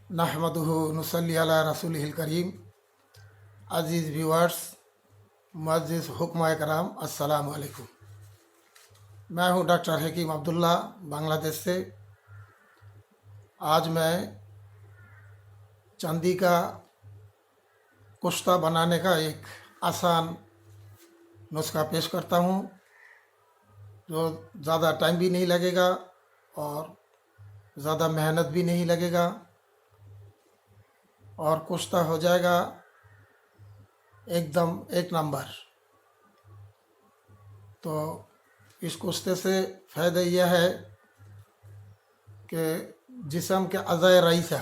नहमदुहु नुसल्ली अला रसूलिहिल करीम। अज़ीज़ व्यूअर्स, मुअज़्ज़िज़ हुक्मा कराम, अस्सलामु अलैकुम। मैं हूं डॉक्टर हकीम अब्दुल्ला, बांग्लादेश से। आज मैं चांदी का कुश्ता बनाने का एक आसान नुस्खा पेश करता हूं, जो ज़्यादा टाइम भी नहीं लगेगा और ज़्यादा मेहनत भी नहीं लगेगा और कुश्ता हो जाएगा एकदम एक नंबर। तो इस कुश्ते से फ़ायदा यह है कि जिस्म के अज़ाए रईसा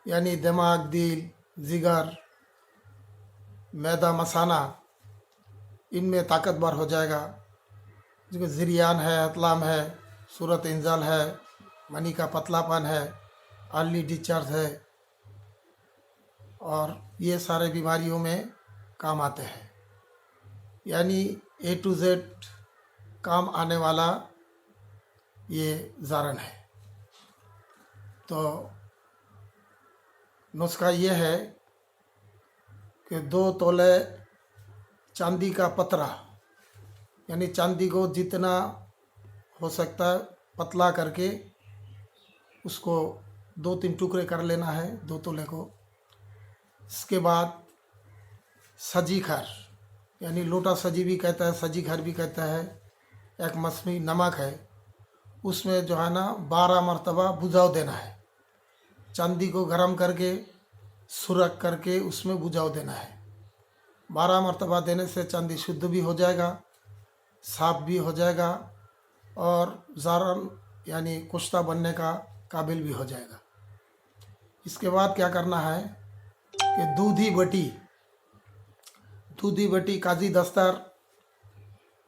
यानी दिमाग, दिल, जिगर, मैदा, मसाना, इनमें ताकतवर हो जाएगा। जिसमें ज़िरियान है, अतलाम है, सूरत इंजाल है, मनी का पतलापन है, अर्ली डिस्चार्ज है, और ये सारे बीमारियों में काम आते हैं। यानी A to Z काम आने वाला ये ज़ारन है। तो नुस्खा ये है कि 2 तोले चांदी का पतरा, यानी चांदी को जितना हो सकता है पतला करके उसको 2-3 टुकड़े कर लेना है, 2 तोले को। इसके बाद सजी खर, यानी लोटा सजी भी कहता है, सजी खर भी कहता है, एक मसमी नमक है, उसमें जो है ना 12 मरतबा बुझाव देना है। चांदी को गर्म करके सुरख करके उसमें बुझाव देना है। 12 मरतबा देने से चांदी शुद्ध भी हो जाएगा, साफ भी हो जाएगा और ज़ारन यानी कुश्ता बनने का काबिल भी हो जाएगा। इसके बाद क्या करना है कि दूधी बटी काजी दस्तर,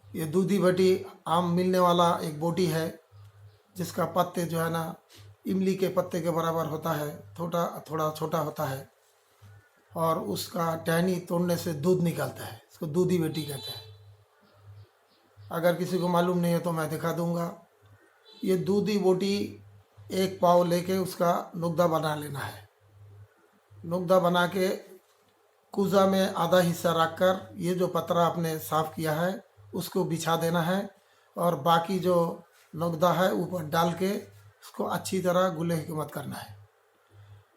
ये दूधी बटी आम मिलने वाला एक बोटी है, जिसका पत्ते जो है ना इमली के पत्ते के बराबर होता है, थोड़ा छोटा होता है, और उसका टहनी तोड़ने से दूध निकलता है। इसको दूधी बटी कहते हैं। अगर किसी को मालूम नहीं है तो मैं दिखा दूंगा। ये दूधी बोटी 1 पाव लेके उसका नुक्दा बना लेना है। नुक्दा बना के कूज़ा में आधा हिस्सा रख कर ये जो पतरा आपने साफ़ किया है उसको बिछा देना है, और बाकी जो नुक्दा है ऊपर डाल के उसको अच्छी तरह गुले हुकूमत करना है।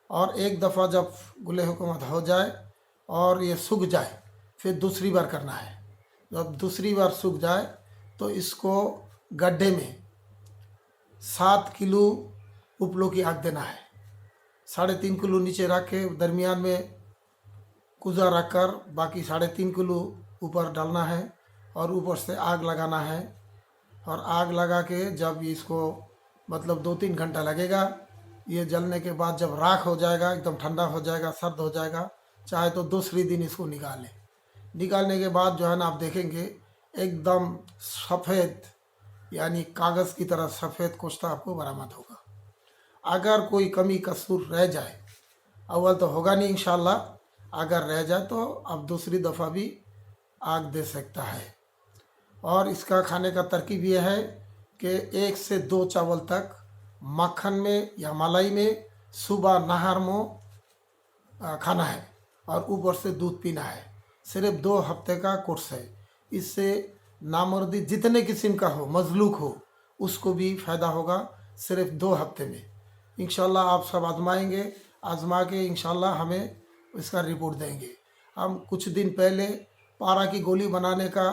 और एक दफ़ा जब गुले हुकूमत हो जाए और ये सूख जाए, फिर दूसरी बार करना है। जब दूसरी बार सूख जाए तो इसको गड्ढे में 7 किलो उपलों की आग देना है। 3.5 किलो नीचे रख के दरमियान में कुजा रख कर बाकी 3.5 किलो ऊपर डालना है और ऊपर से आग लगाना है। और आग लगा के जब इसको मतलब 2-3 घंटा लगेगा, ये जलने के बाद जब राख हो जाएगा, एकदम ठंडा हो जाएगा, सर्द हो जाएगा, चाहे तो दूसरी दिन इसको निकालें। निकालने के बाद जो है ना आप देखेंगे एकदम सफ़ेद, यानी कागज़ की तरह सफ़ेद कुश्ता आपको बरामद होगा। अगर कोई कमी कसूर रह जाए, अव्वल तो होगा नहीं इंशाल्लाह, अगर रह जाए तो अब दूसरी दफ़ा भी आग दे सकता है। और इसका खाने का तरकीब यह है कि 1 से 2 चावल तक मक्खन में या मलाई में सुबह नहर में खाना है, और ऊपर से दूध पीना है। सिर्फ 2 हफ्ते का कोर्स है। इससे नामर्दी जितने किस्म का हो, मजलूक हो, उसको भी फ़ायदा होगा सिर्फ 2 हफ्ते में। इंशाल्लाह आप सब आजमाएंगे, आजमा के इंशाल्लाह हमें इसका रिपोर्ट देंगे। हम कुछ दिन पहले पारा की गोली बनाने का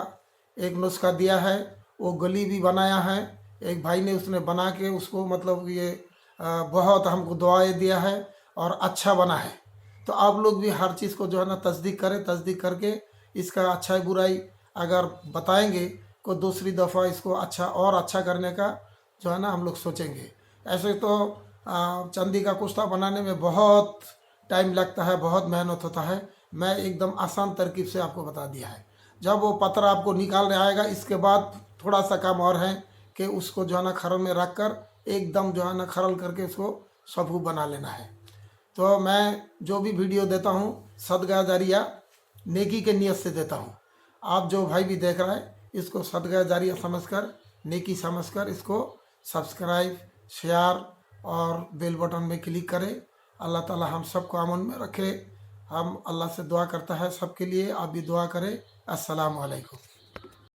एक नुस्खा दिया है, वो गोली भी बनाया है। एक भाई ने उसने बना के उसको मतलब ये बहुत हमको दुआएं दिया है और अच्छा बना है। तो आप लोग भी हर चीज़ को जो है ना तस्दीक करें, तस्दीक करके इसका अच्छा बुराई अगर बताएंगे को दूसरी दफ़ा इसको अच्छा और अच्छा करने का जो है ना हम लोग सोचेंगे। ऐसे तो चांदी का कुश्ता बनाने में बहुत टाइम लगता है, बहुत मेहनत होता है। मैं एकदम आसान तरकीब से आपको बता दिया है। जब वो पत्थर आपको निकालने आएगा, इसके बाद थोड़ा सा काम और है कि उसको जो है ना खरल में रख कर एकदम जो है ना खरल करके उसको सफू बना लेना है। तो मैं जो भी वीडियो देता हूँ सदका जारिया नेकी के नियत से देता हूँ। आप जो भाई भी देख रहा है इसको सदका जारिया समझकर, नेकी समझकर इसको सब्सक्राइब, शेयर और बेल बटन में क्लिक करें। अल्लाह ताला हम सबको अमन में रखे। हम अल्लाह से दुआ करता है सबके लिए, आप भी दुआ करें। अस्सलाम वालेकुम।